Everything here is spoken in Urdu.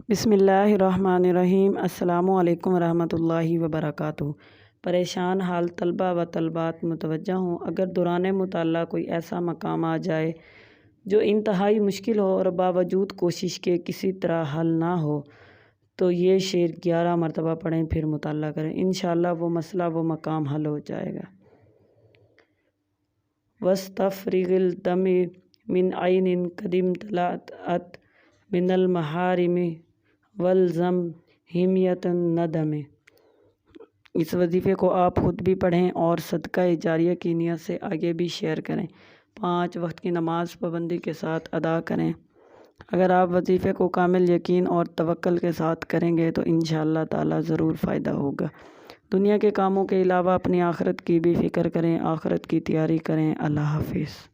بسم اللہ الرحمن الرحیم۔ السلام علیکم ورحمۃ اللہ وبرکاتہ۔ پریشان حال طلبہ و طالبات متوجہ ہوں، اگر دوران مطالعہ کوئی ایسا مقام آ جائے جو انتہائی مشکل ہو اور باوجود کوشش کے کسی طرح حل نہ ہو تو یہ شعر 11 مرتبہ پڑھیں، پھر مطالعہ کریں، انشاءاللہ وہ مسئلہ وہ مقام حل ہو جائے گا۔ وَاسْتَفْرِغِ الدَّمِ مِنْ عَيْنٍ قَدْ امْتَلَأَتْ مِنَ الْمَحَارِمِ وَالْزَمْ حِمْیَةَ النَّدَمِ۔ اس وظیفے کو آپ خود بھی پڑھیں اور صدقہ جاریہ کی نیت سے آگے بھی شیئر کریں۔ 5 وقت کی نماز پابندی کے ساتھ ادا کریں۔ اگر آپ وظیفے کو کامل یقین اور توکل کے ساتھ کریں گے تو انشاءاللہ تعالی ضرور فائدہ ہوگا۔ دنیا کے کاموں کے علاوہ اپنی آخرت کی بھی فکر کریں، آخرت کی تیاری کریں۔ اللہ حافظ۔